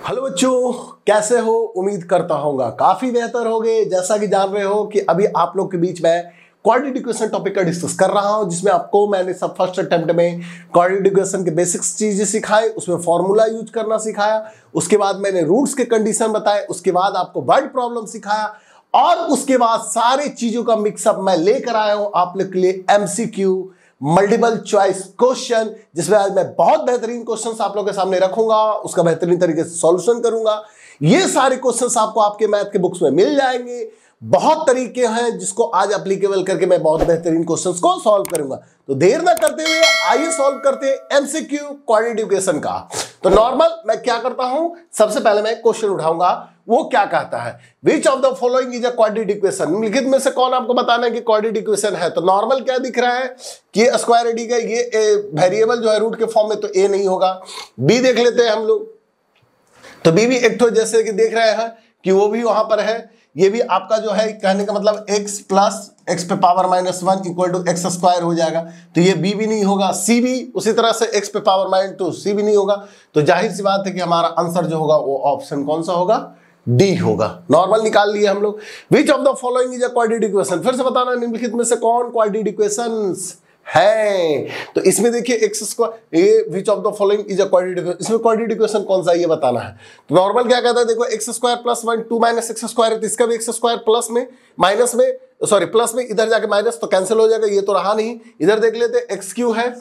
Hello बच्चों, कैसे हो? उम्मीद करता हूँगा काफी बेहतर होगे। जैसा कि जान रहे हो कि अभी आप लोग के बीच में क्वाड्रेटिक इक्वेशन टॉपिक का डिस्कस कर रहा हूं, जिसमें आपको मैंने सब फर्स्ट अटेम्प्ट में क्वाड्रेटिक इक्वेशन के बेसिक्स चीजें सिखाई, उसमें फॉर्मूला यूज करना सिखाया, उसके बाद मैंने रूट्स के कंडीशन बताए, उसके बाद आपको वर्ड प्रॉब्लम सिखाया और उसके बाद सारी चीजों का मिक्सअप मैं लेकर आया हूं आप लोग के लिए एमसीक्यू मल्टीपल चॉइस क्वेश्चन, जिसमें आज मैं बहुत बेहतरीन क्वेश्चंस आप लोगों के सामने रखूंगा, उसका बेहतरीन तरीके से सॉल्यूशन करूंगा। ये सारे क्वेश्चंस आपको आपके मैथ के बुक्स में मिल जाएंगे। बहुत तरीके हैं जिसको आज एप्लीकेबल करके मैं बहुत बेहतरीन क्वेश्चंस को सॉल्व करूंगा। तो देर ना करते हुए आइए सॉल्व करते हैं एमसीक्यू क्वाड्रेटिक इक्वेशन का। तो नॉर्मल मैं क्या करता हूं, सबसे पहले मैं क्वेश्चन उठाऊंगा। वो क्या कहता है, which of the following is a quadratic equation. निम्नलिखित में से कौन आपको बताना है कि क्वाड्रेटिक इक्वेशन है। तो नॉर्मल क्या दिख रहा है कि स्क्वायर एडी का ये वेरिएबल जो है रूट के फॉर्म में, तो ए नहीं होगा। बी देख लेते हैं हम लोग, तो बी भी एक तो जैसे कि देख रहे हैं कि वो भी वहां पर है। ये भी आपका जो है कहने का मतलब x प्लस एक्स पे power -1 equal to x square हो जाएगा, तो ये b भी नहीं होगा। c भी उसी तरह से x पे पावर -2 c भी नहीं होगा। तो जाहिर सी बात है कि हमारा आंसर जो होगा वो ऑप्शन कौन सा होगा, डी होगा। नॉर्मल निकाल लिए हम लोग। Which of the following is a quadratic equation, फिर से बताना निम्नलिखित में से कौन क्वाड्रेटिक इक्वेशंस है। तो इसमें देखिए एक्स स्क्वायर, ये which of the following is a quadratic equation, इसमें क्वाड्रेटिक इक्वेशन कौन सा है ये बताना है। तो नॉर्मल क्या कहता है, देखो x square plus 1 2 minus X square है, तो इसका भी एक्स स्क्वायर प्लस में माइनस में सॉरी प्लस में इधर जाके माइनस, तो कैंसिल हो जाएगा, ये तो रहा नहीं। इधर देख लेते एक्स क्यू है,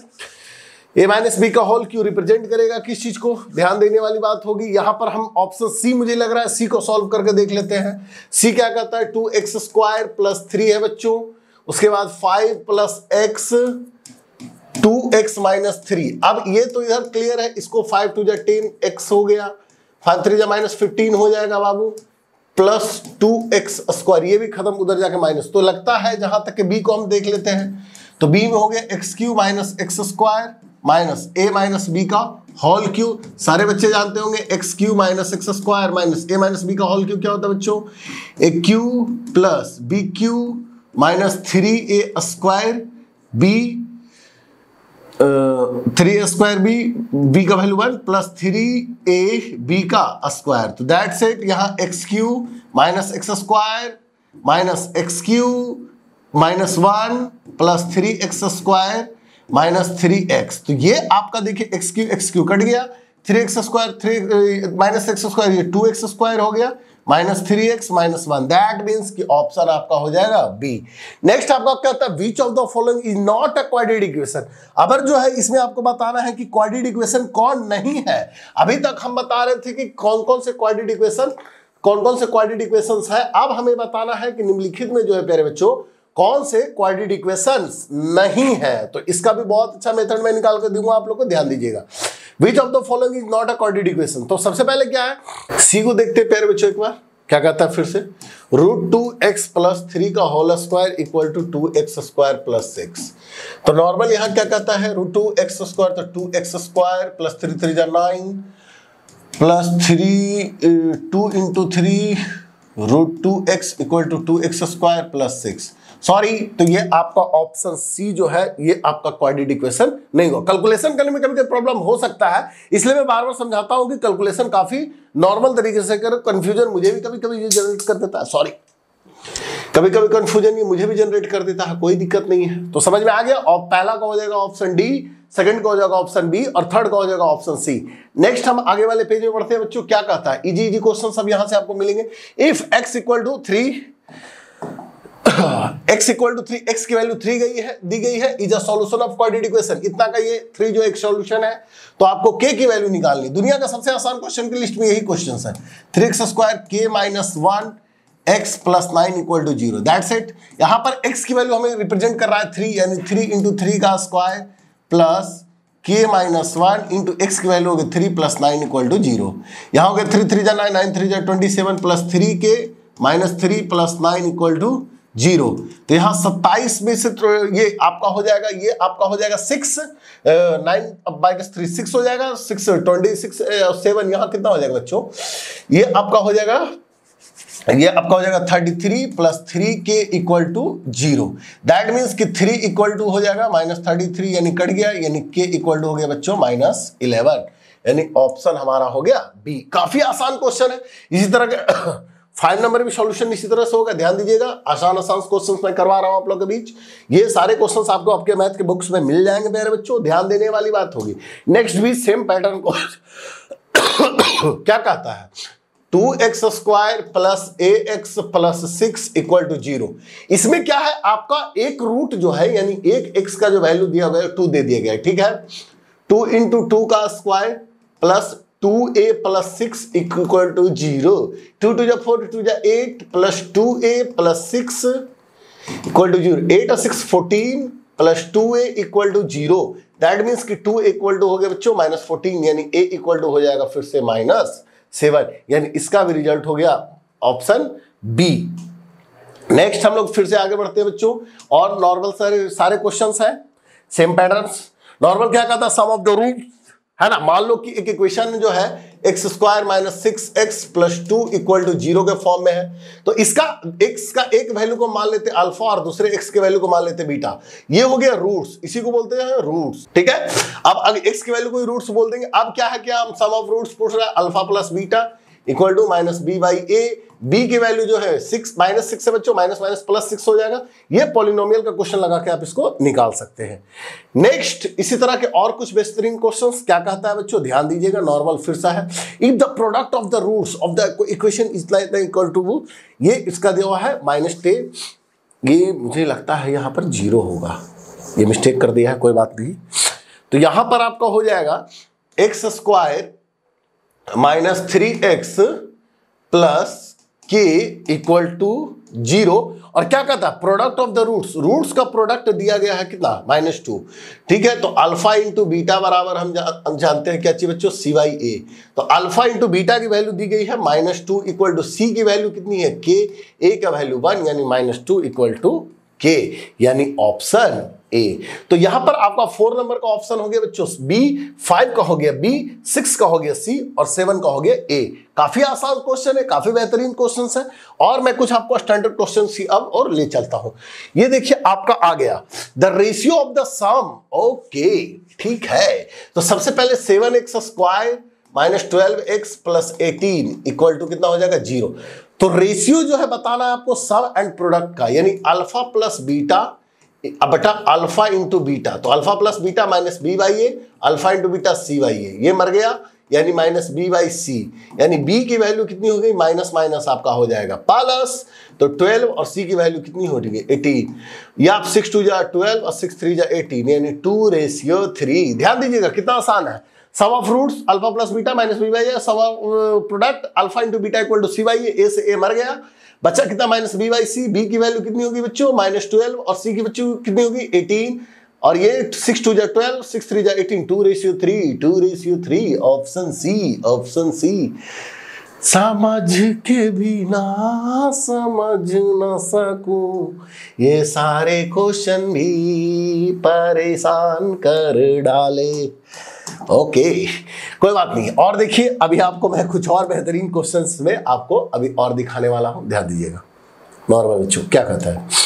ए माइनस बी का होल क्यू रिप्रेजेंट करेगा किस चीज को, ध्यान देने वाली बात होगी। यहां पर हम ऑप्शन सी, मुझे लग रहा है सी को सॉल्व करके देख लेते हैं। सी क्या कहता है, 2x स्क्वायर प्लस 3 है बच्चों, उसके बाद 5 प्लस एक्स 2x माइनस 3। अब ये तो इधर क्लियर है, इसको 5 2 10 x हो गया, 5 3 माइनस 15 हो जाएगा बाबू, प्लस 2x स्क्वायर, ये भी खत्म उधर जाके माइनस। तो लगता है जहां तक कि बी को हम देख लेते हैं, तो बी में हो गया X cube minus X square minus A minus B का होल क्यू। सारे बच्चे जानते होंगे X cube minus X square minus A minus B का होल क्यू क्या होता है बच्चों, A cube plus B cube minus 3a square B 3a square B का वैल्यू 1 प्लस 3a बी का स्क्वायर। तो दैट्स इट। यहाँ X cube minus X square minus X cube minus 1 plus 3x square minus 3x। तो ये आपका देखिए x Q cut गया, 3x square 3 minus X square, ये 2x स्क्वायर हो गया minus 3x minus 1। That means कि ऑप्शन आपका हो जाएगा बी। नेक्स्ट आपका क्या होता है, which of the following is not a quadratic equation. अब जो है इसमें आपको बताना है कि क्वाड्रेटिक इक्वेशन कौन नहीं है। अभी तक हम बता रहे थे कि कौन कौन से क्वाड्रेटिक इक्वेशंस है। अब हमें बताना है कि निम्नलिखित में जो है प्यारे बच्चों कौन से क्वाड्रेटिक इक्वेशंस नहीं है। तो इसका भी बहुत अच्छा मेथड मैं निकाल कर दूंगा, आप लोग को ध्यान दीजिएगा। Which of the following is not a quadratic equation. तो सबसे पहले क्या है, सी को देखते हैं प्यारे बच्चों एक बार, क्या कहता है फिर से, √2x प्लस 3 का whole square equal to 2x square plus 6। तो नॉर्मल यहाँ क्या कहता है, √2x स्क्वायर, तो 2x square plus 3 3 9 plus 3 2 into 3 √2x equal to 2x square plus 6। Sorry, तो ये आपका ऑप्शन सी जो है ये आपका क्वाड्रेटिक इक्वेशन नहीं होगा। कैलकुलेशन करने में कभी प्रॉब्लम हो सकता है, इसलिए मैं बार बार समझाता हूं कि कैलकुलेशन काफी नॉर्मल तरीके से करो। कंफ्यूजन मुझे भी कभी कभी ये जनरेट कर देता है, सॉरी कभी कभी कंफ्यूजन ये मुझे भी जनरेट कर देता है, कोई दिक्कत नहीं है। तो समझ में आ गया। और पहला का हो जाएगा ऑप्शन डी, सेकंड का हो जाएगा ऑप्शन बी और थर्ड का हो जाएगा ऑप्शन सी। नेक्स्ट हम आगे वाले पेज में बढ़ते हैं बच्चों। क्या कहता है, इजी क्वेश्चन सब यहां से आपको मिलेंगे। If x equal to 3 x equal to 3, x की वैल्यू 3 दी गई है, is a solution of quadratic equation. इतना का ये 3 जो एक सॉल्यूशन है, तो आपको k की वैल्यू निकालनी। दुनिया का सबसे आसान क्वेश्चन की लिस्ट में यही क्वेश्चन है। 3x square k minus 1 x plus 9 equal to 0। That's it. यहां पर x की वैल्यू हमें रिप्रेजेंट कर रहा है 3, यानी 3 इंटू 3 का square plus k minus 1 into x की वैल्यू हो गई 3 प्लस 9 इक्वल टू 0। यहाँ हो गया 3 3 9 9 3 27 plus 3k minus 3 plus 9 equal to 0। तो यहाँ 27 में से ये आपका हो जाएगा, ये आपका हो जाएगा 6 9 माइनस 3 6 हो जाएगा, 6 26 7 यहाँ कितना हो जाएगा बच्चों, ये आपका हो जाएगा 33 plus 3k equal to 0। That means कि 3 इक्वल टू हो जाएगा -33, यानी कट गया, यानी k इक्वल टू हो गया बच्चों -11। यानी ऑप्शन हमारा हो गया बी। काफी आसान क्वेश्चन है। इसी तरह के 5 नंबर भी सॉल्यूशन इसी तरह से होगा, ध्यान दीजिएगा। आसान आसान क्वेश्चंस मैं करवा रहा हूं आप लोग के बीच। ये सारे क्वेश्चंस आपको आपके मैथ के बुक्स में मिल जाएंगे मेरे बच्चों, ध्यान देने वाली बात होगी। नेक्स्ट भी सेम पैटर्न को क्या कहता है, 2x² plus ax plus 6 equal to 0। इसमें क्या है, आपका एक रूट जो है यानी एक x का जो वैल्यू दिया गया 2 दे दिया गया है, ठीक है। 2 इंटू 2 का square plus 2a plus 6 equal to 0। 2 two जा 4, 2 जा 8 plus 2a plus 6 equal to 0। 8 और 6 14 plus 2a equal to 0। That means कि 2 इक्वल टू हो गया बच्चों -14, यानी a इक्वल टू हो जाएगा फिर से -7, यानी इसका भी रिजल्ट हो गया ऑप्शन बी। नेक्स्ट हम लोग फिर से आगे बढ़ते हैं बच्चों, और नॉर्मल सारे क्वेश्चंस हैं, सेम पैटर्न्स। नॉर्मल क्या कहता है, सम ऑफ द रूट्स, है ना। मान लो कि एक इक्वेशन जो है x² minus 6x plus 2 equal to 0 के फॉर्म में है, तो इसका x का एक वैल्यू को मान लेते अल्फा और दूसरे x के वैल्यू को मान लेते बीटा। ये हो गया रूट्स, इसी को बोलते हैं रूट्स, ठीक है। अब अगर x के वैल्यू को रूट्स बोल देंगे। अब क्या है, क्या हम सम ऑफ रूट्स पूछ रहे हैं, alpha plus beta equal to minus B by a. B की वैल्यू जो है 6 -6 से बच्चों माइनस माइनस प्लस 6 हो जाएगा। ये पॉलिनोमियल का क्वेश्चन लगा के आप इसको निकाल सकते हैं। नेक्स्ट इसी तरह के और कुछ बेहतरीन क्वेश्चंस क्या कहता है बच्चों, ध्यान दीजिएगा। नॉर्मल फिर से है, if the product of the roots of the equation is like equal to, ये इसका दिया हुआ है -10। ये मुझे लगता है यहां पर 0 होगा, ये मिस्टेक कर दिया है, कोई बात नहीं। तो यहां पर आपका हो जाएगा x² minus 3x plus k equal to 0। और क्या कहता है, product of the roots, roots का प्रोडक्ट दिया गया है कितना, -2, ठीक है। तो अल्फा इंटू बीटा बराबर हम जानते हैं क्या चाहिए बच्चों, c/a। तो अल्फा इंटू बीटा की वैल्यू दी गई है -2 इक्वल टू c की वैल्यू कितनी है k, a का वैल्यू 1, यानी -2 इक्वल टू k, यानी ऑप्शन ए। तो यहां पर आपका 4 नंबर का ऑप्शन हो गया बच्चों बी, 5 का हो गया बी, 6 का हो गया सी और 7 का हो गया ए। काफी आसान क्वेश्चन है, काफी बेहतरीन क्वेश्चन है। और मैं कुछ आपको स्टैंडर्ड क्वेश्चन सी अब और ले चलता हूं। ये देखिए आपका आ गया the ratio of the sum, okay ठीक है। तो सबसे पहले 7x² minus 12x plus 18 equal to कितना हो जाएगा, 0। तो रेशियो जो है बताना है आपको सम एंड प्रोडक्ट का, यानी अल्फा प्लस बीटा बटा अल्फा इंटू बीटा। तो alpha plus beta minus B by A, alpha into beta C by A, ये मर गया, यानी माइनस बी बाई सी, यानी बी की वैल्यू कितनी हो गई, माइनस माइनस आपका हो जाएगा प्लस। तो 12 और सी की वैल्यू कितनी हो रही है, 18। या आप 6 2 जा 12 और 6 3 जा 18, यानी 2:3। ध्यान दीजिएगा कितना आसान है। Sum of roots alpha plus beta minus B by a, sum of product alpha into beta equal to c by a से ए मर गया, बच्चा कितना minus B by c. B की वैल्यू कितनी होगी बच्चों, -12 और सी की वैल्यू कितनी होगी, 18। और ये 6 2 जा 12, 6 3 जा 18, 2:3, ऑप्शन सी, ऑप्शन सी। समझ के भी ना समझ ना सकूं, ये सारे क्वेश्चन भी परेशान कर डाले। ओके कोई बात नहीं। और देखिए अभी आपको मैं कुछ और बेहतरीन क्वेश्चंस में आपको अभी और दिखाने वाला हूं, ध्यान दीजिएगा। नॉर्मल बच्चों क्या कहता है,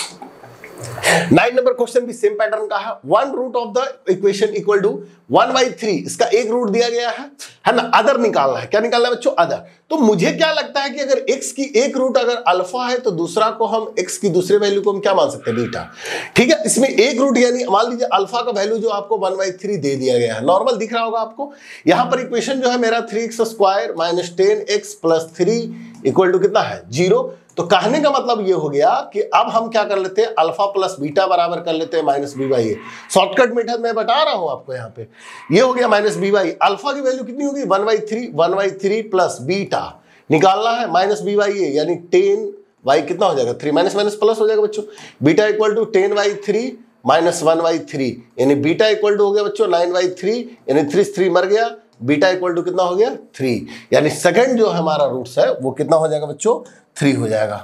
9 नंबर क्वेश्चन भी सेम पैटर्न का है। 1 root of the equation equal to 1/3, इसका एक रूट दिया गया है ना। अदर निकालना है, क्या निकालना है बच्चों, अदर। तो मुझे क्या लगता है कि अगर x की एक रूट अगर अल्फा है तो दूसरा को हम x की दूसरे वैल्यू को हम क्या मान सकते हैं, बीटा, ठीक है। इसमें एक रूट यानी मान लीजिए अल्फा का वैल्यू जो आपको 1/3 दे दिया गया है, नॉर्मल दिख रहा होगा आपको। यहां पर इक्वेशन जो है मेरा 3x² minus 10x plus 3 equal to कितना है, 0। तो कहने का मतलब ये हो गया कि अब हम क्या कर लेते हैं, अल्फा प्लस बीटा बराबर कर लेते हैं minus B by a. Shortcut method मैं बता रहा हूं आपको, यहाँ पे ये हो गया माइनस बी बाई। अल्फा की वैल्यू कितनी होगी, 1/3 प्लस बीटा निकालना है माइनस बी बाई ए, यानी 10 कितना हो जाएगा, 3 माइनस माइनस प्लस हो जाएगा बच्चों। बीटा इक्वल टू 10/3 माइनस 1/3, यानी बीटा इक्वल टू हो गया बच्चों 9/3, यानी 3 मर गया। बीटा इक्वल टू कितना हो गया, 3, यानी सेकंड जो हमारा रूट्स है वो कितना हो जाएगा बच्चों, 3 हो जाएगा।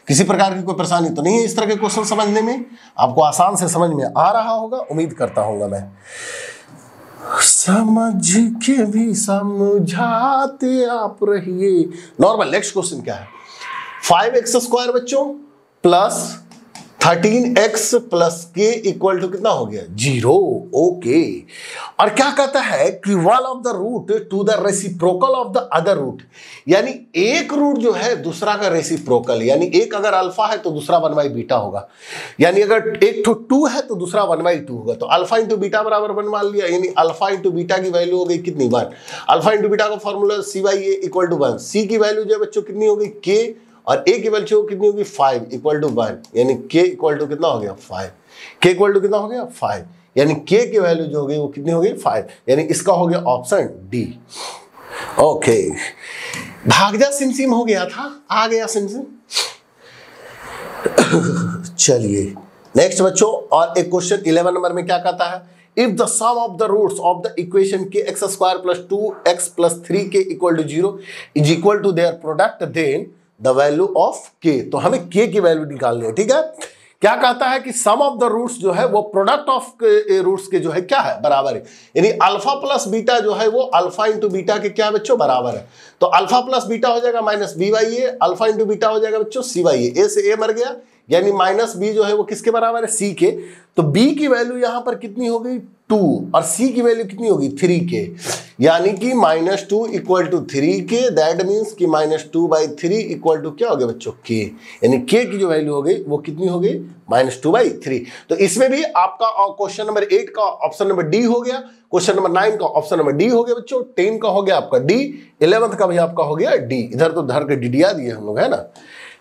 किसी प्रकार की कोई परेशानी तो नहीं है इस तरह के क्वेश्चन समझने में, आपको आसान से समझ में आ रहा होगा, उम्मीद करता हूंगा मैं। समझ के भी समझाते आप रहिए। नॉर्मल नेक्स्ट क्वेश्चन क्या है, 5x² बच्चों plus 13x plus k equal to कितना हो गया 0। ओके, और क्या कहता है कि one of the root to the reciprocal of the other root, यानी एक रूट जो है दूसरा का रेसिप्रोकल, यानी एक अगर अल्फा है तो दूसरा 1/बीटा होगा, यानी अगर एक तो 2 है तो दूसरा 1/2 होगा। तो अल्फा इंटू बीटा बराबर 1 मान लिया, यानी अल्फा इंटू बीटा की वैल्यू हो गई कितनी 1। अल्फा इंटू बीटा का फॉर्मूला C/A इक्वल टू 1। सी की वैल्यू जो है बच्चों कितनी होगी k, और a की वैल्यू कितनी होगी 5 इक्वल टू 1, यानी k इक्वल टू कितना हो गया 5। k इक्वल टू कितना हो गया 5, यानी k की वैल्यू जो हो गई वो कितनी हो गई 5, यानी इसका हो गया ऑप्शन डी। ओके, भागजा सिमसिम हो गया था, आ गया सिमसिम। चलिए नेक्स्ट बच्चों, और एक क्वेश्चन 11 नंबर में क्या कहता है, if the sum of the roots of the equation kx² + 2x + 3k = 0 is equal to their product, then the value of k। तो हमें k की वैल्यू निकालनी है, ठीक है। क्या कहता है कि सम ऑफ द रूट्स जो है वो प्रोडक्ट ऑफ रूट्स के जो है क्या है बराबर है, यानी अल्फा प्लस बीटा जो है वो अल्फा इंटू बीटा के क्या बच्चों बराबर है। तो अल्फा प्लस बीटा हो जाएगा -b/a, अल्फा इंटू बीटा हो जाएगा बच्चों c/a। a से a मर गया, यानी -b जो है वो किसके बराबर है c के। तो b की वैल्यू यहां पर कितनी हो गई 2, और c की वैल्यू कितनी होगी 3k, यानी कि -2 equal to 3k, that means कि -2/3 इक्वल टू क्या हो गया बच्चों k, यानी k की जो वैल्यू हो गई वो कितनी हो गई -2/3। तो इसमें भी आपका क्वेश्चन नंबर 8 का ऑप्शन नंबर डी हो गया, क्वेश्चन नंबर 9 का ऑप्शन नंबर डी हो गया बच्चों, 10 का हो गया आपका डी, 11th का भी आपका हो गया डी। इधर तो धर के डिडिया दिए हम लोग, है ना।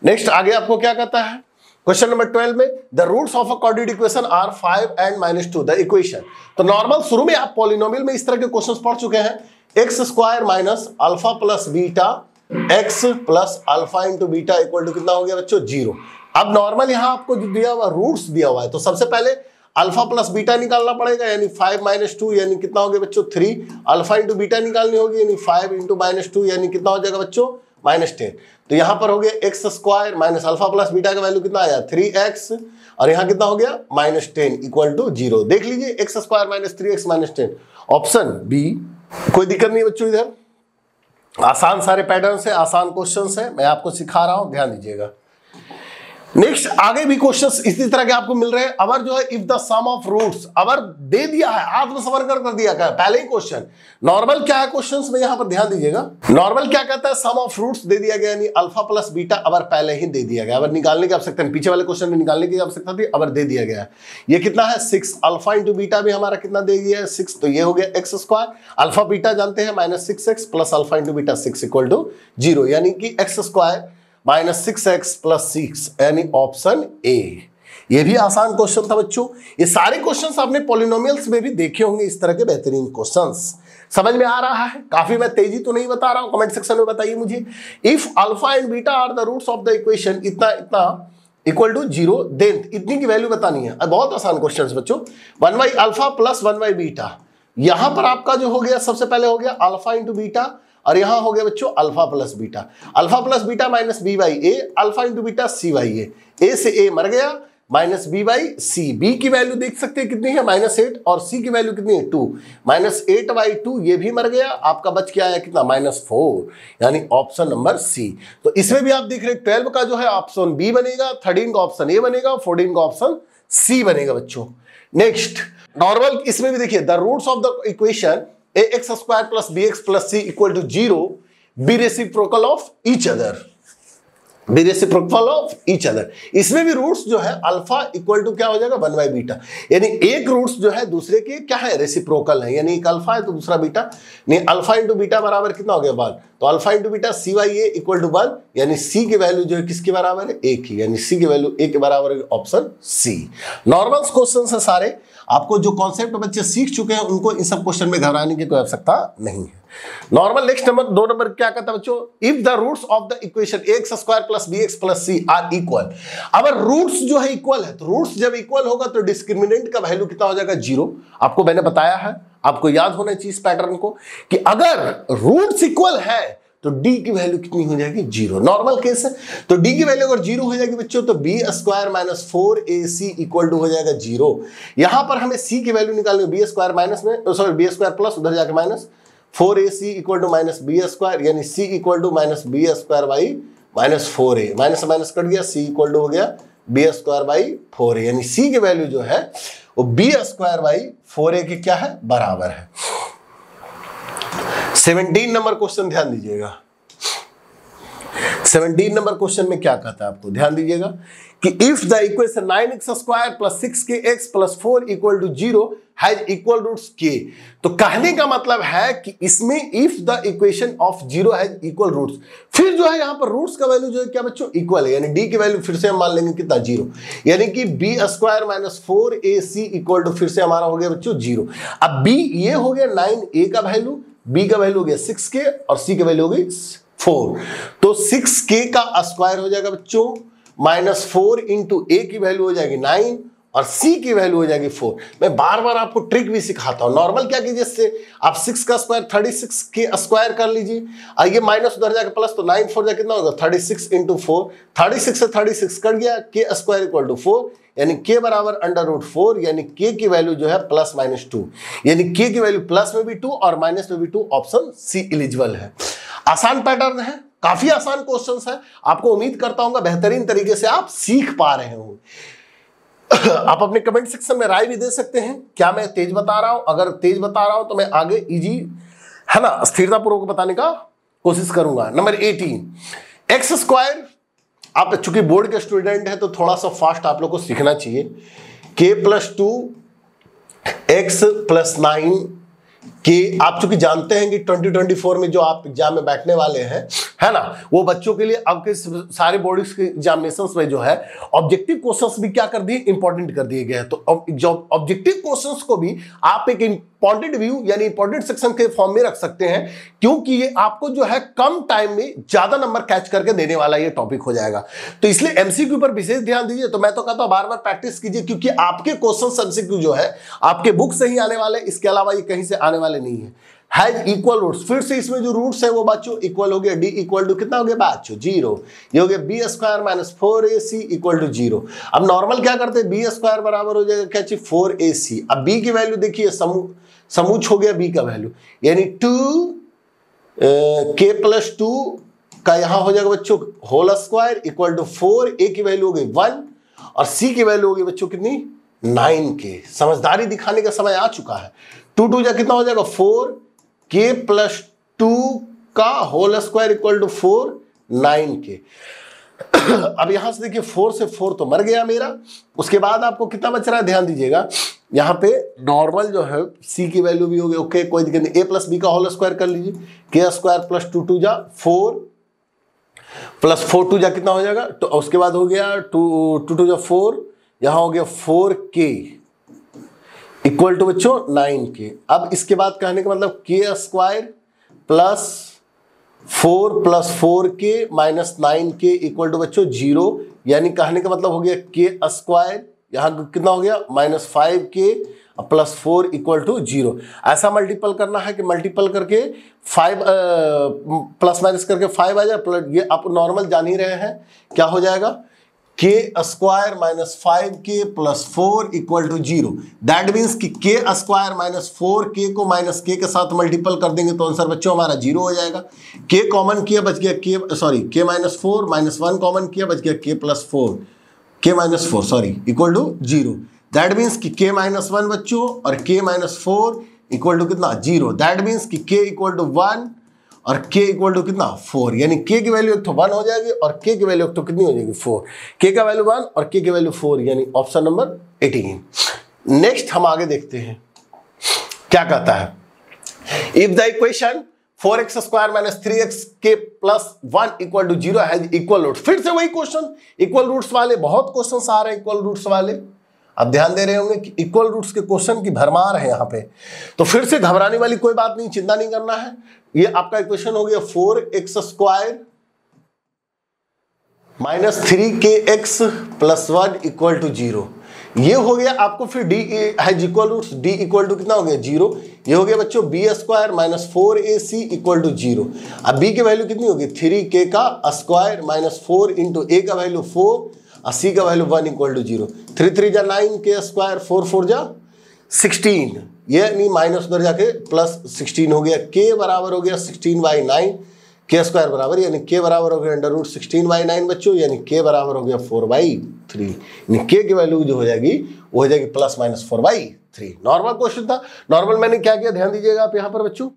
नेक्स्ट आगे आपको क्या कहता है, क्वेश्चन नंबर 12 में the roots of a quadratic equation are 5 and -2 the equation. तो नॉर्मल शुरू में आप पॉलिनोमियल में इस तरह के क्वेश्चंस पढ़ चुके हैं, x² minus alpha plus beta x plus alpha into beta equal to कितना हो गया बच्चों 0। अब नॉर्मल यहां आपको जो दिया हुआ रूट्स दिया हुआ है, तो सबसे पहले अल्फा प्लस बीटा निकालना पड़ेगा, यानी 5 - 2 यानी कितना हो गया बच्चों 3। अल्फा इंटू बीटा निकालनी होगी, यानी 5 × -2 यानी कितना हो जाएगा बच्चों -10। तो यहां पर हो गया x² minus alpha plus beta का वैल्यू कितना आया 3x, और यहां कितना हो गया -10 इक्वल टू 0। देख लीजिए x² - 3x - 10, ऑप्शन बी। कोई दिक्कत नहीं बच्चों, इधर आसान सारे पैटर्न है, आसान क्वेश्चन है, मैं आपको सिखा रहा हूं, ध्यान दीजिएगा। नेक्स्ट आगे भी क्वेश्चंस इसी तरह के आपको मिल रहे हैं। अवर जो है if the sum of roots, our दे दिया है, आत्मसमर्पण कर दिया क्या पहले ही क्वेश्चन। नॉर्मल क्या है क्वेश्चंस में, यहां पर ध्यान दीजिएगा। नॉर्मल क्या कहता है, सम ऑफ रूट्स दे दिया गया, यानी अल्फा प्लस बीटा अवर पहले ही दे दिया गया, अवर निकालने की आवश्यकता नहीं, पीछे वाले क्वेश्चन में निकालने की आवश्यकता थी, अवर दे दिया गया। ये कितना है 6, अल्फा इंटू बीटा भी हमारा कितना दे दिया है 6, तो ये हो गया x², अल्फा बीटा जानते हैं -6x plus alpha into beta 6 equal to 0, यानी कि x² -6x + 6, यानी ऑप्शन ए। ये भी आसान क्वेश्चन था बच्चों। ये सारे क्वेश्चंस आपने पॉलिनोमियल्स में भी देखे होंगे, इस तरह के बेहतरीन क्वेश्चंस। समझ में आ रहा है, काफी मैं तेजी तो नहीं बता रहा हूं, कमेंट सेक्शन में बताइए मुझे। If alpha and beta are the roots of the equation इतना इतना इक्वल टू 0, देन इतनी की वैल्यू बतानी है। बहुत आसान क्वेश्चन बच्चों। 1/α प्लस 1/β, यहां पर आपका जो हो गया सबसे पहले हो गया अल्फा इंटू बीटा, और यहां हो गया बच्चों alpha plus beta. Alpha plus beta -b/a, alpha into beta c/a, a से a मर गया, -b/c। b की वैल्यू देख सकते हैं कितनी है -8, और c की वैल्यू कितनी है 2, -8/2 ये भी मर गया, आपका बच के आया कितना -4, यानी ऑप्शन नंबर सी। तो इसमें भी आप देख रहे हैं 12 का जो है ऑप्शन बी बनेगा, 13 का ऑप्शन ए बनेगा, 14 का ऑप्शन सी बनेगा बच्चों। नेक्स्ट नॉर्मल, इसमें भी देखिए the roots of the equation ax² + bx + c equal to 0 be reciprocal of each other, be reciprocal of each other. इसमें भी रूट्स जो है अल्फा इक्वल टू क्या हो जाएगा 1/β, यानी एक रूट्स जो है दूसरे के क्या है रेसिप्रोकल है, यानी एक अल्फा है तो दूसरा बीटा, नहीं अल्फा इंटू बीटा बराबर कितना हो गया 1, तो alpha into beta c/a equal to 1, यानी c की वैल्यू जो है किसके बराबर है a की, यानी c की वैल्यू a के बराबर है, ऑप्शन सी। नॉर्मल क्वेश्चन है सारे, आपको जो कॉन्सेप्ट बच्चे सीख चुके हैं उनको इन सब क्वेश्चन में घबराने की कोई आवश्यकता नहीं है। नॉर्मल नेक्स्ट नंबर 2 नंबर क्या कहता है बच्चों, if the roots of the equation ax² + bx + c are equal. अगर रूट्स जो है इक्वल है, तो रूट्स जब इक्वल होगा तो डिस्क्रिमिनेंट का वैल्यू कितना हो जाएगा 0। आपको मैंने बताया है, आपको याद होना चाहिए इस पैटर्न को, कि अगर रूट्स इक्वल है तो d की वैल्यू कितनी हो जाएगी 0। नॉर्मल केस है, तो d की वैल्यू अगर 0 हो जाएगी बच्चों, तो b² - 4ac इक्वल टू हो जाएगा 0। यहां पर हमें c की वैल्यू निकालनी है, b² माइनस में, सॉरी b² प्लस उधर जाके minus 4ac equal to -b², यानी c equal to -b² by -4a, minus minus cut गया, c इक्वल टू हो गया बी स्क्वायर बाई 4a, यानी c की वैल्यू जो है वो बी स्क्वायर बाई 4a के क्या है, बराबर है। 17 नंबर क्वेश्चन ध्यान दीजिएगा। 17 नंबर क्वेश्चन में क्या कहता है आपको, ध्यान दीजिएगा कि if the equation 9x square plus 6kx plus 4 equal to 0 has equal roots k। तो कहने का मतलब है कि इसमें if the equation of 0 has equal roots, फिर जो है यहां पर रूट्स का वैल्यू जो है क्या बच्चों, इक्वल है, यानी d की वैल्यू फिर से हम मान लेंगे कितना, 0, यानी कि b square minus 4ac equal to फिर से हमारा हो गया बच्चों 0। अब b ये हो गया 9a का वैल्यू, b का वैल्यू हो गया 6k और c की वैल्यू हो गई 4। तो 6k का स्क्वायर हो जाएगा बच्चों माइनस 4 इंटू a की वैल्यू हो जाएगी 9 और c की वैल्यू हो जाएगी 4। मैं बार बार आपको ट्रिक भी सिखाता हूं। नॉर्मल क्या कीजिए, इससे आप 6 का स्क्वायर 36 के स्क्वायर कर लीजिए, और ये माइनस उधर जाकर प्लस, तो 9 4 जा कितना होगा 36 इंटू 4, 36 से 36 कट गया, के स्क्वायर इक्वल टू 4, यानी के बराबर अंडर रूट 4, यानी के की वैल्यू जो है प्लस माइनस 2, यानी के की वैल्यू प्लस में भी 2 और माइनस में भी 2, ऑप्शन सी एलिजिबल है। आसान पैटर्न है, काफी आसान क्वेश्चंस है, आपको उम्मीद करता हूं बेहतरीन तरीके से आप सीख पा रहे हो। आप अपने कमेंट सेक्शन में राय भी दे सकते हैं, क्या मैं तेज बता रहा हूं, अगर तेज बता रहा हूं तो मैं आगे इजी है ना स्थिरतापूर्वक बताने का कोशिश करूंगा। नंबर 18 एक्स स्क्वायर, आप चूंकि बोर्ड के स्टूडेंट हैं तो थोड़ा सा फास्ट आप लोग को सीखना चाहिए। k प्लस 2 एक्स प्लस 9 कि आप चूंकि जानते हैं कि 2024 में जो आप एग्जाम में बैठने वाले हैं, है ना, वो बच्चों के लिए आपके सारे बोर्ड के एग्जामिनेशंस में जो है ऑब्जेक्टिव क्वेश्चंस भी क्या कर दिए, इंपॉर्टेंट कर दिए गए हैं। तो ऑब्जेक्टिव क्वेश्चंस को भी आप एक इंपॉर्टेंट व्यू यानी इंपॉर्टेंट सेक्शन के फॉर्म में रख सकते हैं, क्योंकि ये आपको जो है कम टाइम में ज्यादा नंबर कैच करके देने वाला ये टॉपिक हो जाएगा। तो इसलिए एमसीक्यू पर विशेष ध्यान दीजिए। तो मैं तो कहता हूं बार बार प्रैक्टिस कीजिए, क्योंकि आपके क्वेश्चन एमसीक्यू जो है आपके बुक से ही आने वाले, इसके अलावा ये कहीं से आने वाले नहीं है। हैज इक्वल रूट्स, फिर से इसमें जो रूट्स है वो बच्चों इक्वल हो गया, डी इक्वल टू कितना हो गया बच्चों 0, ये हो गया b square minus 4ac equal to 0। अब नॉर्मल क्या करते हैं, बी स्क्वायर बराबर हो जाएगा क्या चाहिए 4ac। अब बी की वैल्यू देखिए समूच हो गया बी का वैल्यू, यानी 2k प्लस 2 का यहां हो जाएगा बच्चों whole square equal to 4, a की वैल्यू हो गई 1 और c की वैल्यू हो गई बच्चों कितनी 9k। समझदारी दिखाने का समय आ चुका है। 2 2 जा कितना हो जाएगा 4, k प्लस 2 का whole square equal to 4, 9k। अब यहां से देखिए 4 से 4 तो मर गया मेरा। उसके बाद आपको कितना बच रहा है, ध्यान दीजिएगा, यहां पे नॉर्मल जो है c की वैल्यू भी हो गई, ओके कोई दिक्कत नहीं, a प्लस बी का होल स्क्वायर कर लीजिए, k स्क्वायर प्लस 2 2 जा 4 प्लस 4 2 जा कितना हो जाएगा, तो उसके बाद हो गया 2 2 जा 4, यहां हो गया 4k इक्वल टू बच्चों 9k। अब इसके बाद कहने का मतलब k square plus 4 plus 4k minus 9k equal to बच्चों 0, यानी कहने का मतलब हो गया k स्क्वायर यहां कितना हो गया minus 5k plus 4 equal to 0। ऐसा मल्टीपल करना है कि मल्टीपल करके 5 प्लस माइनस करके 5 आ जाए, प्लस ये आप नॉर्मल जान ही रहे हैं क्या हो जाएगा, k square minus 5k plus 4 equal to 0। That means कि k स्क्वायर माइनस 4k को माइनस k के साथ मल्टीपल कर देंगे तो आंसर बच्चों हमारा 0 हो जाएगा। k कॉमन किया बच गया k माइनस 4 माइनस 1 कॉमन किया बच गया k plus 4 k minus 4 sorry equal to 0। That means कि k माइनस 1 बच्चों और k माइनस 4 इक्वल टू कितना 0। दैट मीन्स कि k इक्वल टू 1 और k इक्वल टू कितना 4, यानी k की वैल्यू एक तो 1 हो जाएगी और k की वैल्यू एक तो कितनी हो जाएगी 4, k का वैल्यू 1 और k की वैल्यू 4, यानी ऑप्शन नंबर 18। नेक्स्ट हम आगे देखते हैं क्या कहता है, if the equation 4x square minus 3x plus 1 equal to 0 has equal root. फिर से वही क्वेश्चन, इक्वल रूट्स वाले बहुत क्वेश्चन आ रहे हैं, इक्वल रूट्स वाले आप ध्यान दे रहे होंगे कि इक्वल रूट्स के क्वेश्चन की भरमार है यहाँ पे। तो फिर से घबराने वाली कोई बात नहीं, चिंता नहीं करना है। ये आपका इक्वेशन हो गया 4x square minus 3kx plus 1 equal to 0। ये हो गया आपको फिर d has equal roots, d equal to कितना हो गया 0। ये हो गया बच्चों b square minus 4ac equal to 0। अब b की वैल्यू कितनी होगी 3k का स्क्वायर माइनस 4 इंटू a का वैल्यू 4 और c का वैल्यू 1 इक्वल टू 0। 3 3 जा 9k स्क्वायर 4 4 जा 16, ये नहीं माइनस उधर जाके प्लस 16 हो गया, k बराबर हो गया 16/9, के स्क्वायर बराबर यानी के बराबर हो गया √16/9 बच्चों, यानी के बराबर हो गया 4/3, यानी के की वैल्यू जो हो जाएगी वो हो जाएगी +-4/3। नॉर्मल क्वेश्चन था। नॉर्मल मैंने क्या किया ध्यान दीजिएगा आप यहां पर बच्चों,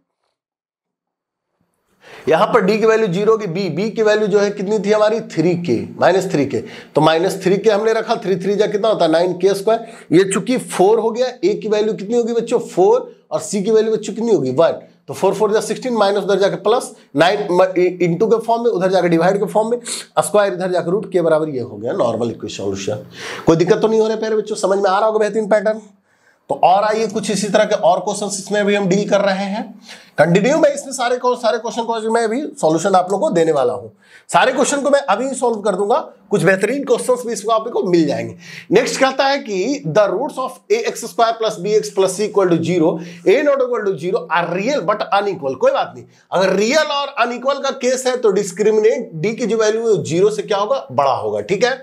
यहां पर डी की वैल्यू 0 होगी, बी की वैल्यू जो है कितनी थी हमारी 3k -3k, तो -3k हमने रखा, 3 जा कितना होता है 9k²। ये चूंकि 4 हो गया, ए की वैल्यू कितनी होगी बच्चों 4 और सी की वैल्यू बच्चों कितनी होगी 1, तो 4 4 16 माइनस उधर जाके +9 इंटू के फॉर्म में, उधर जाकर डिवाइड के फॉर्म में, स्क्वायर इधर जाकर रूट के बराबर ये हो गया नॉर्मल इक्वेशन सॉल्यूशन। कोई दिक्कत तो नहीं हो रहा प्यारे बच्चों, समझ में आ रहा होगा बेहतरीन पैटर्न। तो और आइए कुछ इसी तरह के और क्वेश्चंस इसमें भी हम डील कर रहे हैं। कंटिन्यू मैं इसमें सारे क्वेश्चन को मैं अभी सॉल्यूशन आप लोगों को देने वाला हूं। सारे क्वेश्चन को मैं अभी सॉल्व कर दूंगा, कुछ बेहतरीन क्वेश्चंस भी इसको आपको मिल जाएंगे। नेक्स्ट कहता है कि the roots of ax² + bx + c = 0, a not equal to 0 are real but unequal. कोई बात नहीं, अगर रियल और अनइक्वल का केस है तो डिस्क्रिमिनेट डी की जो वैल्यू है 0 से क्या होगा बड़ा होगा, ठीक है।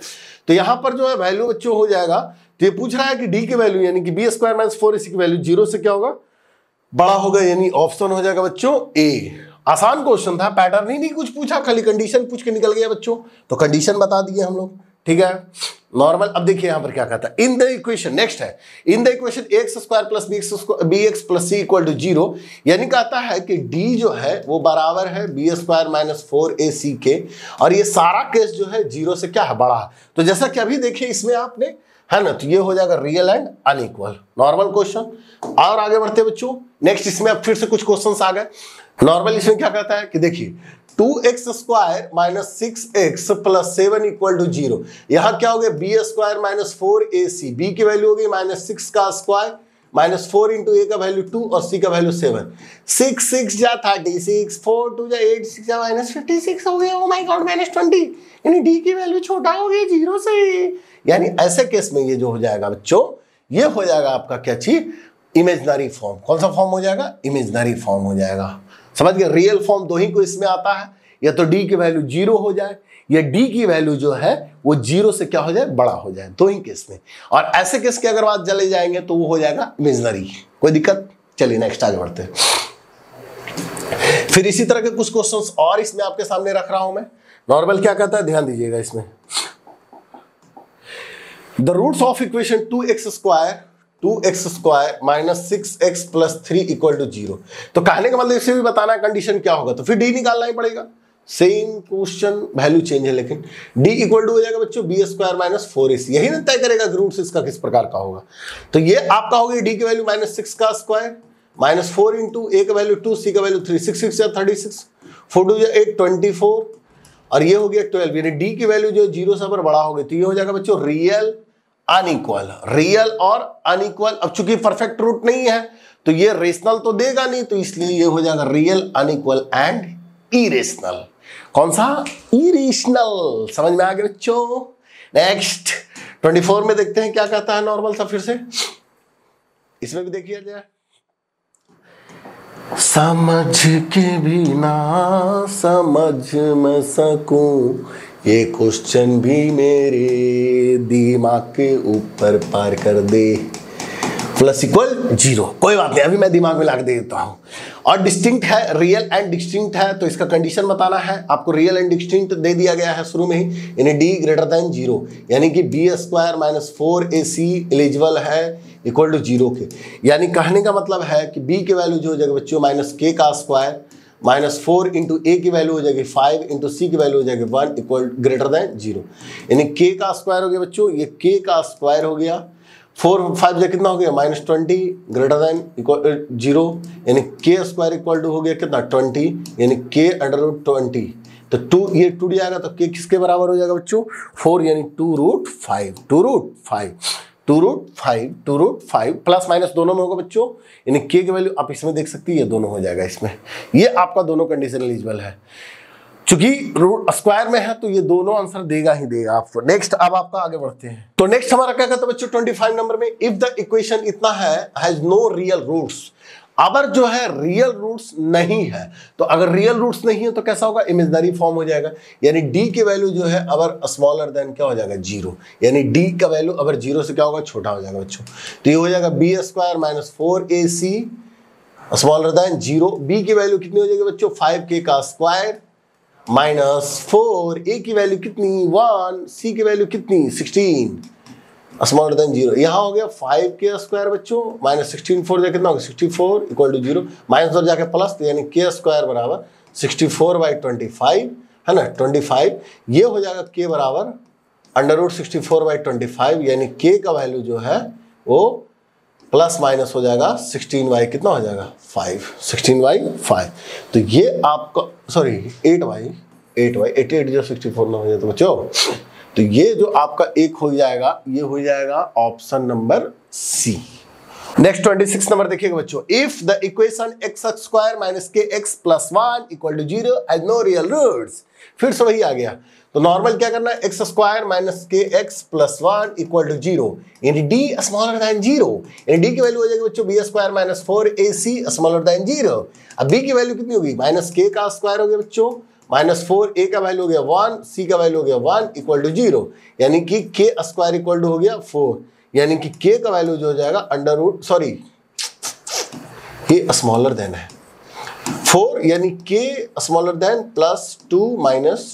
तो यहां पर जो है वैल्यू बच्चों हो जाएगा, तो ये पूछ रहा है कि डी की वैल्यू यानी कि b² - 4ac की वैल्यू 0 से क्या होगा बड़ा होगा, यानी ऑप्शन हो जाएगा बच्चों ए। आसान क्वेश्चन था, पैटर्न ही नहीं कुछ पूछा, खाली कंडीशन पूछ के निकल गया बच्चों, तो कंडीशन बता दिए हम लोग, ठीक है नॉर्मल। अब देखिए यहां पर क्या कहता है, इन द इक्वेशन, नेक्स्ट है in the equation ax² + bx + c = 0, यानी कहता है कि d जो है वो बराबर है b² - 4ac के, और ये सारा केस जो है 0 से क्या है बड़ा है। तो जैसा कि अभी देखिए इसमें आपने है ना, तो ये हो जाएगा real and unequal, normal question. और आगे बढ़ते बच्चों, नेक्स्ट इसमें अब फिर से कुछ क्वेश्चंस आ गए। नॉर्मल इसमें क्या कहता है कि देखिए 2x² - 6x + 7 = 0, यहां क्या हो गया b² - 4ac, b की वैल्यू हो गई -6 का स्क्वायर -4 इंटू ए का वैल्यू 2 और सी का वैल्यू 7, 6 6 जा 36, 4 2 जा 8 6 जा -56 हो गया, ओ माय गॉड -20, यानी डी की वैल्यू छोटा हो गया 0 से। यानी ऐसे केस में ये जो हो जाएगा बच्चों, ये हो जाएगा आपका क्या चीज इमेजिनरी फॉर्म। कौन सा फॉर्म हो जाएगा, इमेजिनरी फॉर्म हो जाएगा, समझ गए। रियल फॉर्म दो ही को इसमें आता है, या तो डी की वैल्यू 0 हो जाए या डी की वैल्यू जो है वो 0 से क्या हो जाए बड़ा हो जाए, दो ही केस में। और ऐसे केस की अगर बात चले जाएंगे तो वो हो जाएगा इमेजिनरी। कोई दिक्कत, चलिए नेक्स्ट आगे बढ़ते हैं। फिर इसी तरह के कुछ क्वेश्चंस और इसमें आपके सामने रख रहा हूं मैं। नॉर्मल क्या कहता है ध्यान दीजिएगा इसमें, the roots of equation 2x² - 6x + 3 = 0, तो कहने का मतलब इसे भी बताना है कंडीशन क्या होगा, तो फिर डी निकालना ही पड़ेगा। सेम क्वेश्चन, वैल्यू चेंज है लेकिन डी इक्वल टू हो जाएगा बच्चों b² - 4ac, यही ना तय करेगा कि रूट्स इसका किस प्रकार का होगा। तो ये आपका हो गया डी की वैल्यू -6 का स्क्वायर -4 इंटू ए का वैल्यू 2 सी का वैल्यू 3, 6 6 या 36, 4 2 या 8 24, और ये हो गया 12, यानी डी की वैल्यू जो 0 से पर बड़ा हो गई, तो ये हो जाएगा बच्चों रियल अनइक्वल। रियल और अनइक्वल, अब चूंकि परफेक्ट रूट नहीं है तो ये रेशनल तो देगा नहीं, तो इसलिए ये हो जाएगा रियल अनइक्वल एंड इरेशनल। कौन सा, इरेशनल। समझ में आ गया बच्चों। नेक्स्ट 24 में देखते हैं क्या कहता है नॉर्मल सा, फिर से इसमें भी देखिए जाए। समझ के भी ना समझ मैं सकूं, ये क्वेश्चन भी मेरे दिमाग के ऊपर पार कर दे, +0। कोई बात नहीं, अभी मैं दिमाग में ला के दे देता हूं। और डिस्टिंक्ट है, रियल एंड डिस्टिंक्ट है, तो इसका कंडीशन बताना है आपको। रियल एंड डिस्टिंक्ट दे दिया गया है शुरू में ही, यानी d > 0, यानी कि b² - 4ac एलिजिबल है इक्वल टू 0 के, यानी कहने का मतलब है कि b की वैल्यू जो हो जाएगा बच्चों -k का स्क्वायर -4 इंटू ए की वैल्यू हो जाएगी 5 इंटू सी की वैल्यू हो जाएगी 1 > 0, यानी k का स्क्वायर हो गया बच्चों, ये k का स्क्वायर हो गया, 4 5 कितना हो गया -20 > 0, यानी k² इक्वल टू हो गया कितना 20, यानी k √20, तो 2 ये टूट जाएगा, तो k किसके बराबर हो जाएगा बच्चों 4, यानी 2√5 प्लस माइनस दोनों में होगा बच्चों, यानी k की वैल्यू आप इसमें देख सकती है, ये दोनों हो जाएगा इसमें। ये आपका दोनों कंडीशन एलिजिबल है, चूंकि रूट स्क्वायर में है तो ये दोनों आंसर देगा ही देगा आपको। नेक्स्ट अब आपका आगे बढ़ते हैं, तो नेक्स्ट हमारा क्या कहता है बच्चों 25 नंबर में, इफ द इक्वेशन इतना है हैज नो रियल रूट्स, अगर जो है रियल रूट्स नहीं है, तो अगर रियल रूट्स नहीं है तो कैसा होगा, इमेजिनरी फॉर्म हो जाएगा, यानी डी की वैल्यू जो है अगर स्मॉलर देन क्या हो जाएगा 0, यानी डी का वैल्यू अगर 0 से क्या होगा छोटा हो जाएगा बच्चों, तो ये हो जाएगा b² - 4ac smaller than 0, b की वैल्यू कितनी हो जाएगी बच्चों 5k का स्क्वायर -4, ए की वैल्यू कितनी 1, सी की वैल्यू कितनी 16 स्मॉलर देन 0। यहाँ हो गया 5k² बच्चों, -16 4 कितना होगा 64 = 0, माइनस और जाके प्लस, तो यानी k² बराबर 64/25 है ना 25। ये हो जाएगा k बराबर √64/25, यानी k का वैल्यू जो है वो प्लस माइनस हो जाएगा 16 कितना हो जाएगा 5, 16/5। तो ये आपका सॉरी 8 88 जो 64 ना हो जाए तो बच्चों, तो ये जो आपका एक हो जाएगा, ये हो जाएगा option number c. Next 26 number देखिएगा बच्चों, if the equation x² - kx + 1 = 0 has no real roots. फिर से वही आ गया, तो नॉर्मल क्या करना है, x² - kx + 1 = 0 यानी d स्मॉलर देन 0, यानी d की वैल्यू हो जाएगी बच्चों b² - 4ac स्मॉलर देन 0। अब b की वैल्यू कितनी होगी, -k का स्क्वायर हो गया बच्चों, -4a का वैल्यू हो गया 1, c का वैल्यू हो गया 1 = 0, यानी कि k² हो गया 4, यानी कि k का वैल्यू जो हो जाएगा ये स्मॉलर देन है 4, यानी k स्मॉलर देन +2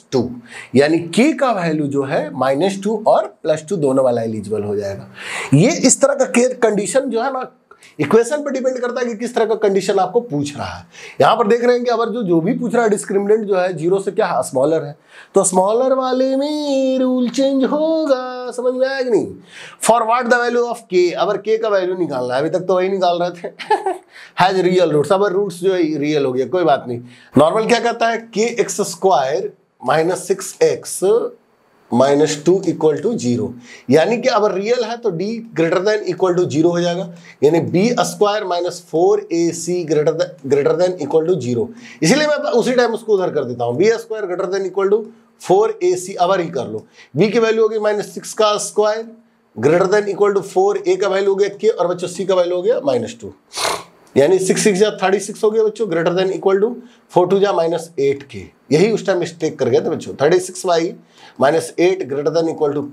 - 2, यानी k का वैल्यू जो है -2 और +2 दोनों वाला एलिजिबल हो जाएगा। ये इस तरह का कंडीशन जो है ना, इक्वेशन पर डिपेंड करता है कि किस तरह का कंडीशन आपको पूछ रहा है। यहां पर देख रहे हैं कि अगर जो भी पूछ रहा है डिस्क्रिमिनेंट जो है 0 से क्या है स्मॉलर है, तो स्मॉलर वाले में रूल चेंज होगा, समझ में आया कि नहीं। For what the value of k, अगर k का वैल्यू निकालना है, अभी तक तो वही निकाल रहे थे हैज रियल रूट्स, अब रूट्स जो है रियल हो गया, कोई बात नहीं। नॉर्मल क्या कहता है, kx² - 6x -2 = 0, यानी कि अगर रियल है तो d > 0 हो जाएगा, यानी b² - 4ac > 0। इसलिए मैं उसी टाइम उसको उधर कर देता हूं, b² > 4ac अवर ही कर लो। b की वैल्यू होगी -6 का स्क्वायर > 4, a का वैल्यू हो गया k, और बच्चों c का वैल्यू हो गया -2, यानी 6 6 जा 36 हो गया बच्चों, > 4 2 जा -8k। यही उस टाइम मिस्टेक कर गए थे बच्चों, 36y -8 >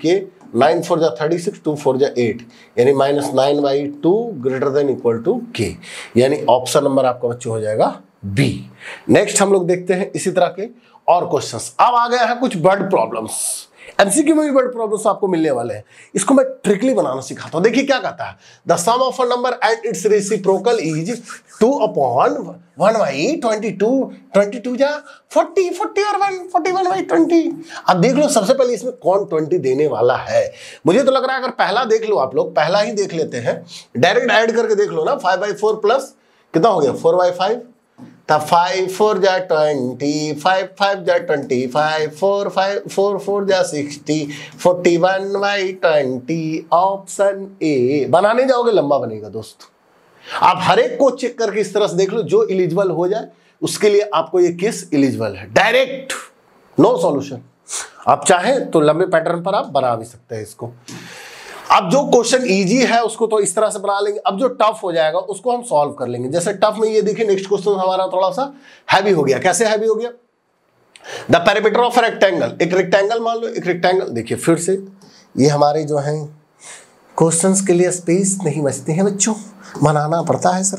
k, 9 4 जा 36, 2 4 जा 8, यानी -9/2 > k, यानी ऑप्शन नंबर आपका बच्चों हो जाएगा बी। नेक्स्ट हम लोग देखते हैं इसी तरह के और क्वेश्चंस। अब आ गया है कुछ वर्ड प्रॉब्लम्स, एमसीक्यू में भी वर्ड प्रॉब्लम्स आपको मिलने वाले हैं, इसको मैं ट्रिकली बनाना सिखाता हूं। देखिए क्या कहता है, the sum of a number and its reciprocal is 2/1/22, 22 जा 40, 40 और 1 41/20। अब देख लो सबसे पहले इसमें कौन 20 देने वाला है। मुझे तो लग रहा है अगर पहला देख लो, आप लोग पहला ही देख लेते हैं, डायरेक्ट ऐड करके देख लो ना, 5/4 प्लस कितना हो गया 4/5, तब 5 4 जा 20, 5 5 जा 25, 4 5 4 4 जा 60, 41/20, ऑप्शन ए। बनाने जाओगे लंबा बनेगा दोस्त, आप हर एक को चेक करके इस तरह से देख लो, जो एलिजिबल हो जाए उसके लिए आपको ये केस एलिजिबल है, डायरेक्ट नो सॉल्यूशन। आप चाहें तो लंबे पैटर्न पर आप बना भी सकते हैं इसको। अब जो क्वेश्चन इजी है उसको तो इस तरह से बना लेंगे, अब जो टफ हो जाएगा उसको हम सॉल्व कर लेंगे। जैसे टफ में ये देखिए, नेक्स्ट क्वेश्चन हमारा थोड़ा सा हैवी हो गया। कैसे हैवी हो गया, द पेरिमीटर ऑफ रेक्टेंगल, एक रेक्टेंगल मान लो, एक रेक्टेंगल। देखिए फिर से ये हमारे जो हैं क्वेश्चंस के लिए स्पेस नहीं बचते हैं बच्चों, बनाना पड़ता है सर।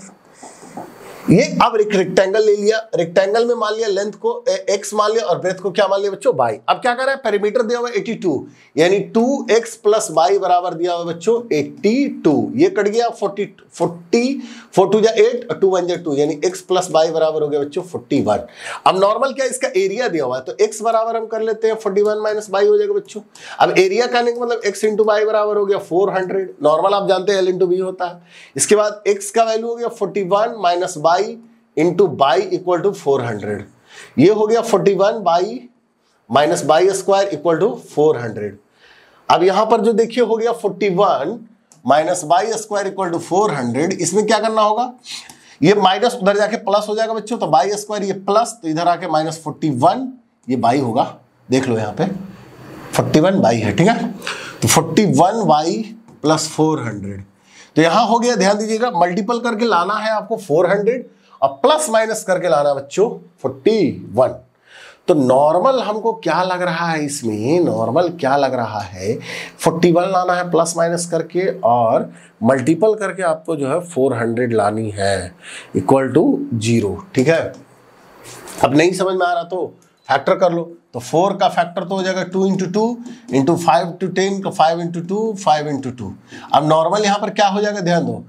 ये अब एक रेक्टेंगल ले लिया, रेक्टेंगल में मान लिया लेंथ को x मान लिया और ब्रेथ को क्या मान लिया बच्चों y। अब क्या कर रहा है, पेरीमीटर दिया हुआ 82, यानी 2x + y बराबर दिया हुआ बच्चों 82, ये कट गया 40 4 2 जा 8 और 2 1 जा 2, यानी x + y बराबर हो गया बच्चों 41। अब नॉर्मल क्या इसका एरिया दिया हुआ है, तो x बराबर हम कर लेते हैं 41 - y हो जाएगा बच्चों। अब एरिया कहने का मतलब x × y बराबर हो गया 400, नॉर्मल आप जानते हैं l × b होता है। इसके बाद x का वैल्यू हो गया 41 - y × y = 400, ये हो गया 41 y - y² = 400। अब यहां पर जो देखिए हो गया 41 - y² = 400, इसमें क्या करना होगा, ये माइनस उधर जाके प्लस हो जाएगा बच्चों, तो y² ये प्लस, तो इधर आके -41 ये y होगा, देख लो यहाँ पे 41 y है, ठीक है, तो 41 y + 400, तो यहां हो गया, ध्यान दीजिएगा मल्टीपल करके लाना है आपको 400 और प्लस माइनस करके लाना बच्चों 41। तो नॉर्मल हमको क्या लग रहा है इसमें, नॉर्मल क्या लग रहा है, 41 लाना है प्लस माइनस करके और मल्टीपल करके आपको जो है 400 लानी है = 0, ठीक है। अब नहीं समझ में आ रहा तो फैक्टर कर लो, तो 4 का फैक्टर तो हो जाएगा 2 इंटू 2 इंटू 5 टू 10 तो 5 इंटू 2 5 इंटू 2। अब नॉर्मल यहाँ पर क्या हो जाएगा, ध्यान दो,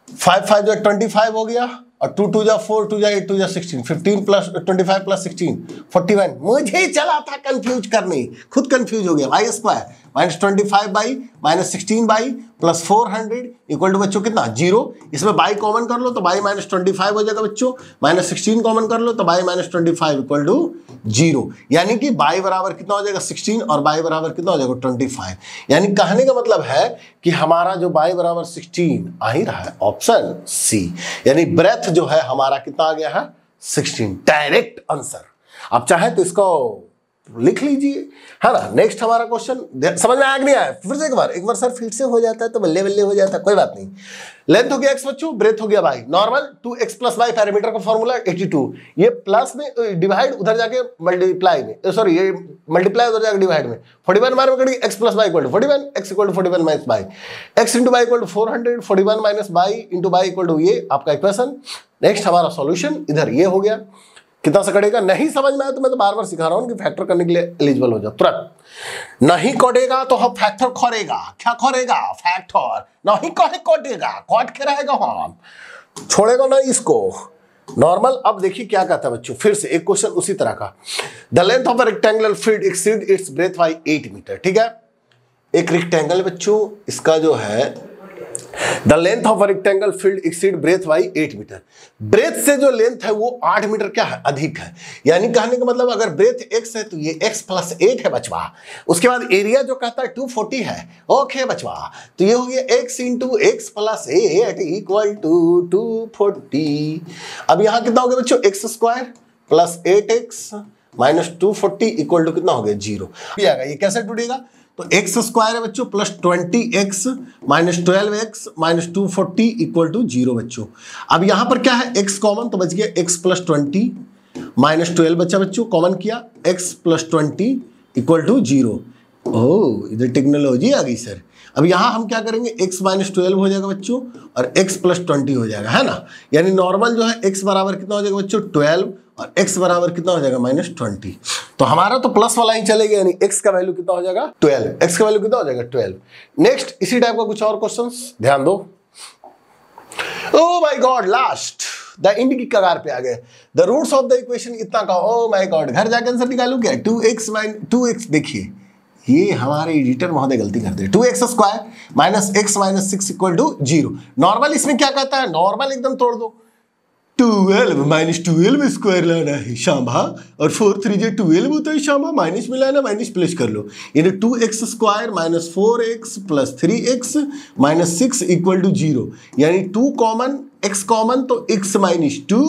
5 5 जो 25 हो गया और 2 2 जा 4 2 जा 8 2 जा 16, 15 प्लस 25 प्लस 16 41। मुझे चला था कंफ्यूज करने, खुद कंफ्यूज हो गया। Y square minus 25 by minus 16 by plus 400 equal to बच्चों कितना 0। इसमें बाई कॉमन कर लो तो बाई माइनस 25 हो जाएगा बच्चों, माइनस 16 कॉमन कर लो तो बाई माइनस 25 इक्वल टू 0। यानी कि बाई बराबर कितना हो जाएगा 16 और बाई बराबर कितना हो जाएगा 25। यानी कहने का मतलब है कि हमारा जो बाई बराबर 16 आ ही रहा है ऑप्शन सी, यानी ब्रेथ जो है हमारा कितना आ गया है 16, डायरेक्ट आंसर। आप चाहे तो इसको लिख लीजिए, है ना। नेक्स्ट हमारा क्वेश्चन समझ में आया कि नहीं आया, फिर से एक बार सर फिर से हो जाता है तो बल्ले बल्ले हो जाता है, कोई बात नहीं। लेंथ हो गया x बच्चों, ब्रेथ हो गया y, normal 2x plus y, parameter का फॉर्मूला 82, ये प्लस में डिवाइड उधर जाके मल्टीप्लाई में, सॉरी ये मल्टीप्लाई उधर जाके डिवाइड में 41 मार में करेंगे, x plus y equal to 41, x equal to 41 minus y, x into y equal to 400, 41 minus y into y equal to ये आपका इक्वेशन। नेक्स्ट हमारा सॉल्यूशन इधर ये हो गया, कितना से कटेगा, नहीं समझ में आया तो मैं तो बार बार सिखा रहा हूं कि फैक्टर करने के लिए एलिजिबल हो जाओ तुरंत। नहीं कटेगा तो हम फैक्टर खोरेगा, क्या खोरेगा फैक्टर, नहीं कटेगा कट के रहेगा, हम छोड़ेगा ना इसको नॉर्मल। अब देखिए क्या कहता है बच्चों, फिर से एक क्वेश्चन उसी तरह का। The length of a rectangular field exceed its breadth by 8 metre. ठीक है, एक रेक्टेंगल बच्चों, इसका जो है the length of a rectangle field exceed breadth by 8 metre. Breadth से जो लेंथ है वो 8 मीटर क्या है, अधिक है। यानी कहने का मतलब अगर ब्रेथ x है तो ये x प्लस 8 है बचवा। उसके बाद एरिया जो कहता है 240 है, ओके बचवा, तो ये हो गया x into x plus 8 equal to 240। अब यहां कितना हो गया बच्चों, x square plus 8x minus 240 equal to कितना हो गया 0। ये कैसे टूटेगा, तो एक्स स्क्वायर है बच्चों plus 20x minus 12x minus 240 equal to 0 बच्चों। अब यहां पर क्या है, x कॉमन तो बच गया x प्लस 20 माइनस 12 बच्चा बच्चों, कॉमन किया x प्लस 20 इक्वल टू 0। ओह इधर टेक्नोलॉजी आ गई सर। अब यहां हम क्या करेंगे, x माइनस 12 हो जाएगा बच्चों और x प्लस 20 हो जाएगा, है ना। यानी नॉर्मल जो है x बराबर कितना हो जाएगा बच्चों 12 और x बराबर कितना हो जाएगा माइनस 20। तो हमारा तो प्लस वाला ही चलेगा, यानी x का वैल्यू कितना हो जाएगा 12, x का वैल्यू कितना हो जाएगा 12। नेक्स्ट इसी टाइप का कुछ और क्वेश्चंस ध्यान दो। Oh my god, last the end की कगार पे आ गए। The roots of the equation इतना का, ओह माय गॉड, घर जाकर आंसर निकालू क्या, 2x देखिए ये हमारे एडिटर महोदय गलती करते हैं, 2x square minus x minus 6 equal to 0। Normal इसमें क्या कहता है, नॉर्मल एकदम तोड़ दो, 12 माइनस 12 स्क्वायर लाना है शामा, और 4 3 जे 12 होता है शामा, माइनस में लाना माइनस प्लस कर लो, यानी 2x square minus 4x plus 3x minus 6 equal to 0। यानी 2 कॉमन, x कॉमन तो x माइनस 2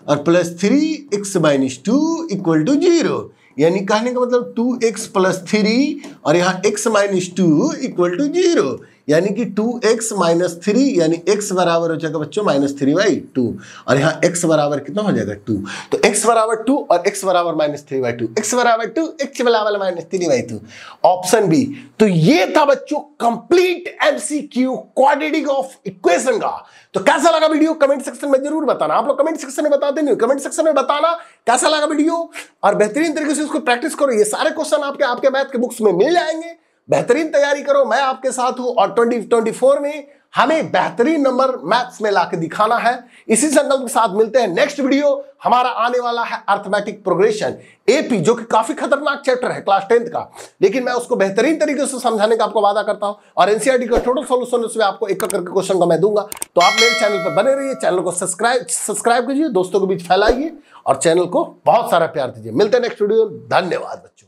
और plus 3x minus 2 equal to 0। यानी कहने का मतलब 2x प्लस 3 और यहाँ x माइनस 2 इक्वल टू 0। यानी कि 2x माइनस 3 यानी x बराबर हो जाएगा बच्चों माइनस 3/2 और यहाँ x बराबर कितना हो जाएगा 2। तो x बराबर 2 और x बराबर माइनस 3/2, x बराबर 2 x बराबर माइनस 3/2, ऑप्शन बी। तो ये था बच्चों complete MCQ quadratic of equation का। तो कैसा लगा वीडियो कमेंट सेक्शन में जरूर बताना। आप लोग कमेंट सेक्शन में बताते नहीं, कमेंट सेक्शन में बताना कैसा लगा वीडियो और बेहतरीन तरीके से उसको प्रैक्टिस करो। ये सारे क्वेश्चन आपके मैथ के बुक्स में मिल जाएंगे। बेहतरीन तैयारी करो, मैं आपके साथ हूं और 2024 में हमें बेहतरीन नंबर मैथ्स में लाके दिखाना है। इसी संकल्प के साथ मिलते हैं नेक्स्ट वीडियो। हमारा आने वाला है अर्थमेटिक प्रोग्रेशन एपी, जो कि काफी खतरनाक चैप्टर है क्लास 10th का, लेकिन मैं उसको बेहतरीन तरीके से समझाने का आपको वादा करता हूं और एनसीईआरटी का टोटल सॉल्यूशन उसमें आपको एक करके क्वेश्चन का मैं दूंगा। तो आप मेरे चैनल पर बने रहिए, चैनल को सब्सक्राइब कीजिए, दोस्तों के बीच फैलाइए और चैनल को बहुत सारा प्यार दीजिए। मिलते हैं नेक्स्ट वीडियो, धन्यवाद बच्चों।